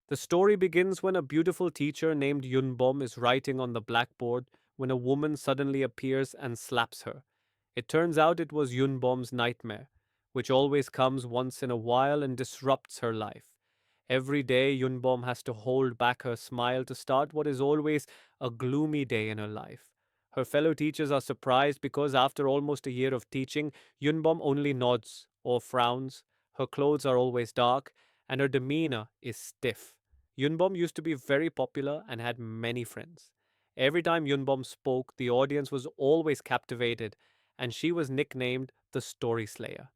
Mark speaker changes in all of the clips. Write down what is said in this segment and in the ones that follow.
Speaker 1: The story begins when a beautiful teacher named Yoon Bom is writing on the blackboard when a woman suddenly appears and slaps her. It turns out it was Yoon Bom's nightmare, which always comes once in a while and disrupts her life. Every day, Yoon Bom has to hold back her smile to start what is always a gloomy day in her life. Her fellow teachers are surprised because after almost a year of teaching, Yoon Bom only nods or frowns. Her clothes are always dark, and her demeanor is stiff. Yunbom used to be very popular and had many friends. Every time Yunbom spoke, the audience was always captivated, and she was nicknamed the Story Slayer.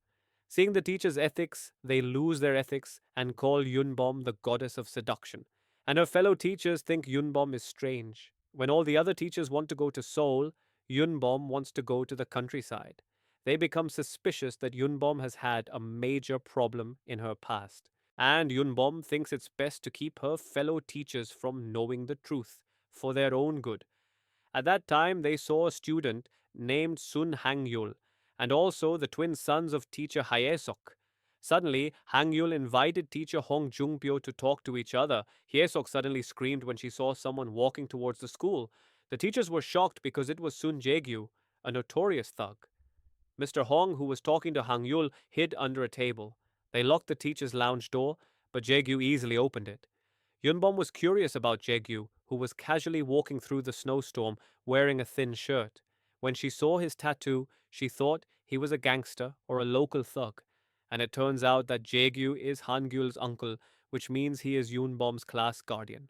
Speaker 1: Seeing the teacher's ethics, they lose their ethics and call Yunbom the goddess of seduction. And her fellow teachers think Yunbom is strange. When all the other teachers want to go to Seoul, Yunbom wants to go to the countryside. They become suspicious that Yunbom has had a major problem in her past, and Yoon Bom thinks it's best to keep her fellow teachers from knowing the truth for their own good. At that time, they saw a student named Sun Hang-yul and also the twin sons of teacher Hye-sok. Suddenly, Hang-yul invited teacher Hong Jung-pyo to talk to each other. Hye-sok suddenly screamed when she saw someone walking towards the school. The teachers were shocked because it was Sun Jae Kyu, a notorious thug. Mr. Hong, who was talking to Hang Yul, hid under a table. They locked the teacher's lounge door, but Jae-gyu easily opened it. Yunbom was curious about Jae-gyu, who was casually walking through the snowstorm wearing a thin shirt. When she saw his tattoo, she thought he was a gangster or a local thug, and it turns out that Jae-gyu is Han-gyul's uncle, which means he is Yunbom's class guardian.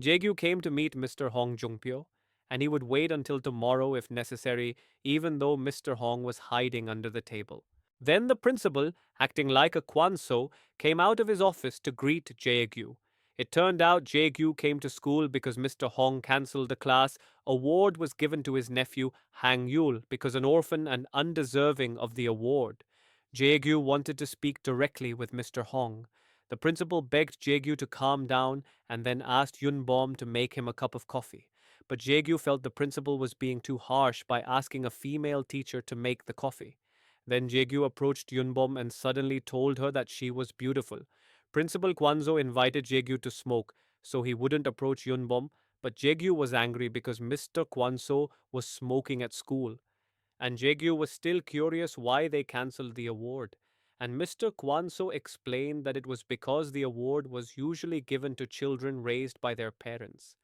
Speaker 1: Jae-gyu came to meet Mr. Hong Jung-pyo, and he would wait until tomorrow if necessary, even though Mr. Hong was hiding under the table. Then the principal, acting like a Kwanso, came out of his office to greet Jae-gyu. It turned out Jae-gyu came to school because Mr. Hong cancelled the class. Award was given to his nephew Hang-yul because an orphan and undeserving of the award. Jae-gyu wanted to speak directly with Mr. Hong. The principal begged Jae-gyu to calm down and then asked Yoon Bom to make him a cup of coffee. But Jae-gyu felt the principal was being too harsh by asking a female teacher to make the coffee. Then Jae-gyu approached Yoon Bom and suddenly told her that she was beautiful. Principal Kwanzo invited Jae-gyu to smoke, so he wouldn't approach Yoon Bom, but Jae-gyu was angry because Mr. Kwanzo was smoking at school. And Jae-gyu was still curious why they cancelled the award. And Mr. Kwanso explained that it was because the award was usually given to children raised by their parents.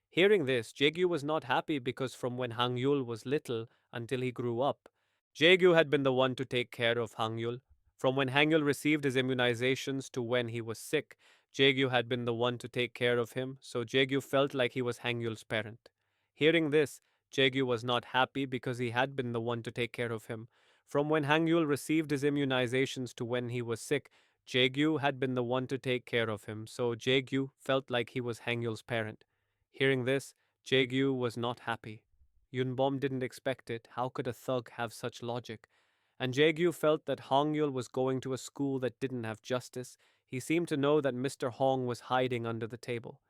Speaker 1: Hearing this, Jae-gyu was not happy because from when Hang-yul was little until he grew up, Jae-gyu had been the one to take care of Hang-yul. From when Hang-yul received his immunizations to when he was sick, Jae-gyu had been the one to take care of him, so Jae-gyu felt like he was Hang-yul's parent. Hearing this, Jae-gyu was not happy because he had been the one to take care of him. From when Hang-yul received his immunizations to when he was sick, Jae-gyu had been the one to take care of him, so Jae-gyu felt like he was Hang-yul's parent. Hearing this, Jae-gyu was not happy. Yoon Bom didn't expect it. How could a thug have such logic? And Jae-gyu felt that Hong-yul was going to a school that didn't have justice. He seemed to know that Mr. Hong was hiding under the table.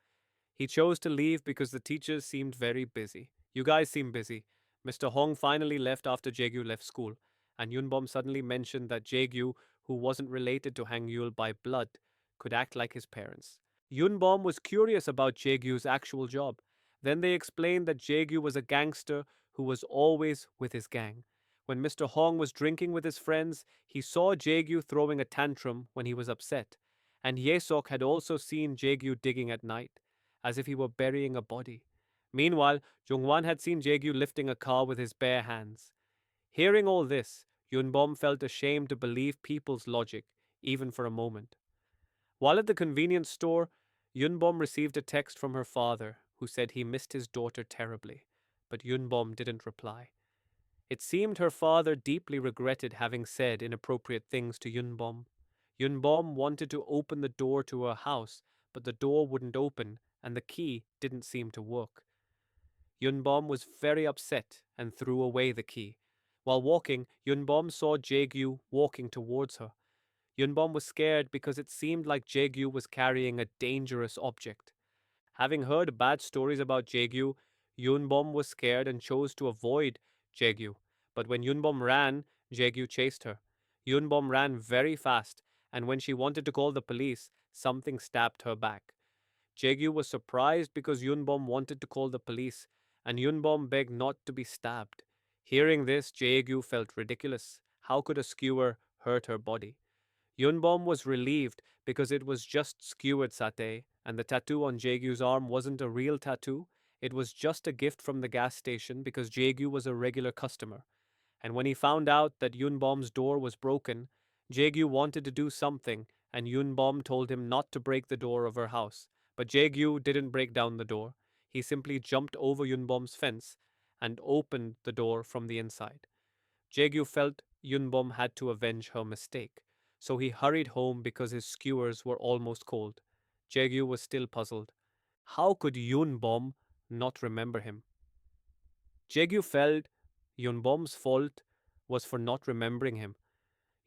Speaker 1: He chose to leave because the teachers seemed very busy. You guys seem busy. Mr. Hong finally left after Jae-gyu left school, and Yoon Bom suddenly mentioned that Jae-gyu, who wasn't related to Hang-yul by blood, could act like his parents. Yoon Bom was curious about Jae-gyu's actual job. Then they explained that Jae-gyu was a gangster who was always with his gang. When Mr. Hong was drinking with his friends, he saw Jae-gyu throwing a tantrum when he was upset. And Ye-sok had also seen Jae-gyu digging at night, as if he were burying a body. Meanwhile, Jung-wan had seen Jae-gyu lifting a car with his bare hands. Hearing all this, Yoon Bom felt ashamed to believe people's logic, even for a moment. While at the convenience store, Yoon Bom received a text from her father, who said he missed his daughter terribly, but Yoon Bom didn't reply. It seemed her father deeply regretted having said inappropriate things to Yoon Bom. Yoon Bom wanted to open the door to her house, but the door wouldn't open, and the key didn't seem to work. Yoon Bom was very upset and threw away the key. While walking, Yoon Bom saw Jae-gyu walking towards her. Yoon Bom was scared because it seemed like Jae-gyu was carrying a dangerous object. Having heard bad stories about Jae-gyu, Yoon Bom was scared and chose to avoid Jae-gyu. But when Yoon Bom ran, Jae-gyu chased her. Yoon Bom ran very fast, and when she wanted to call the police, something stabbed her back. Jae-Kyu was surprised because Yoon Bom wanted to call the police, and Yoon Bom begged not to be stabbed. Hearing this, Jae-Kyu felt ridiculous. How could a skewer hurt her body? Yoon Bom was relieved because it was just skewered satay, and the tattoo on Jae-Kyu's arm wasn't a real tattoo. It was just a gift from the gas station because Jae-Kyu was a regular customer. And when he found out that Yoon Bom's door was broken, Jae-Kyu wanted to do something, and Yoon Bom told him not to break the door of her house. But Jae-Kyu didn't break down the door. He simply jumped over Yoon Bom's fence and opened the door from the inside. Jae-Kyu felt Yoon Bom had to avenge her mistake, so he hurried home because his skewers were almost cold. Jae-Kyu was still puzzled. How could Yoon Bom not remember him? Jae-Kyu felt Yoon Bom's fault was for not remembering him.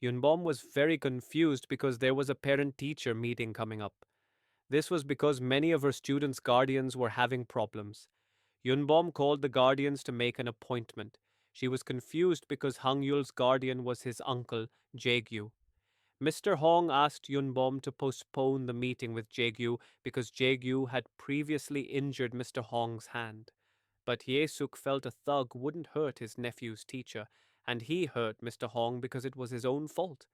Speaker 1: Yoon Bom was very confused because there was a parent teacher meeting coming up. This was because many of her students' guardians were having problems. Yoon Bom called the guardians to make an appointment. She was confused because Hang Yul's guardian was his uncle, Jae-Kyu. Mr. Hong asked Yoon Bom to postpone the meeting with Jae-Kyu because Jae-Kyu had previously injured Mr. Hong's hand. But Hye-suk felt a thug wouldn't hurt his nephew's teacher, and he hurt Mr. Hong because it was his own fault.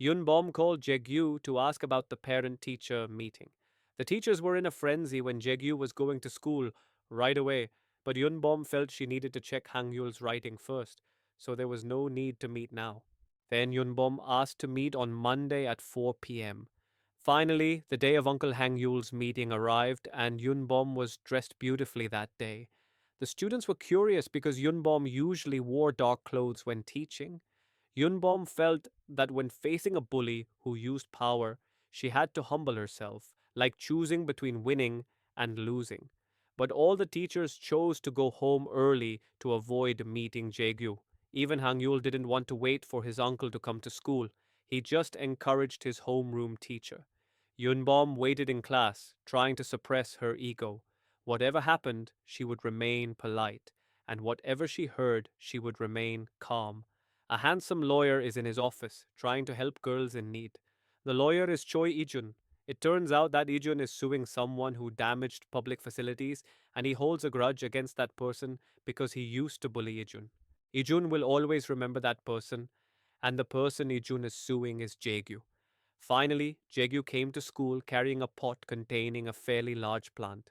Speaker 1: Yoon Bom called Jae-Kyu to ask about the parent-teacher meeting. The teachers were in a frenzy when Jae-Kyu was going to school right away, but Yoon Bom felt she needed to check Hang Yul's writing first, so there was no need to meet now. Then Yoon Bom asked to meet on Monday at 4 p.m. Finally, the day of Uncle Hang Yul's meeting arrived, and Yoon Bom was dressed beautifully that day. The students were curious because Yoon Bom usually wore dark clothes when teaching. Yoon Bom felt that when facing a bully who used power, she had to humble herself, like choosing between winning and losing. But all the teachers chose to go home early to avoid meeting Jae-Kyu. Even Hang Yul didn't want to wait for his uncle to come to school. He just encouraged his homeroom teacher. Yoon Bom waited in class, trying to suppress her ego. Whatever happened, she would remain polite, and whatever she heard, she would remain calm. A handsome lawyer is in his office, trying to help girls in need. The lawyer is Choi Ijun. It turns out that Ijun is suing someone who damaged public facilities, and he holds a grudge against that person because he used to bully Ijun. Ijun will always remember that person, and the person Ijun is suing is Jae-Kyu. Finally, Jae-Kyu came to school carrying a pot containing a fairly large plant.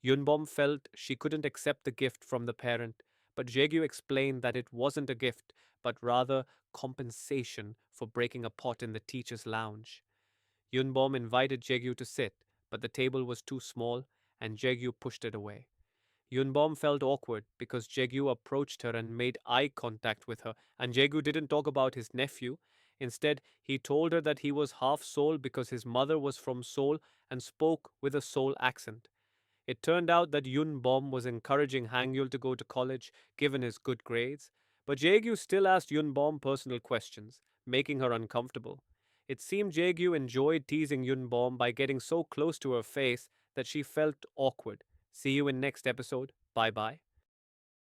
Speaker 1: Yunbom felt she couldn't accept the gift from the parent, but Jae-Kyu explained that it wasn't a gift, but rather compensation for breaking a pot in the teacher's lounge. Yunbom invited Jae-Kyu to sit, but the table was too small, and Jae-Kyu pushed it away. Yunbom felt awkward because Jae-Kyu approached her and made eye contact with her, and Jae-Kyu didn't talk about his nephew. Instead, he told her that he was half Seoul because his mother was from Seoul and spoke with a Seoul accent. It turned out that Yoon Bom was encouraging Hang-yul to go to college, given his good grades, but Jae-Kyu still asked Yoon Bom personal questions, making her uncomfortable. It seemed Jae-Kyu enjoyed teasing Yoon Bom by getting so close to her face that she felt awkward. See you in next episode. Bye bye.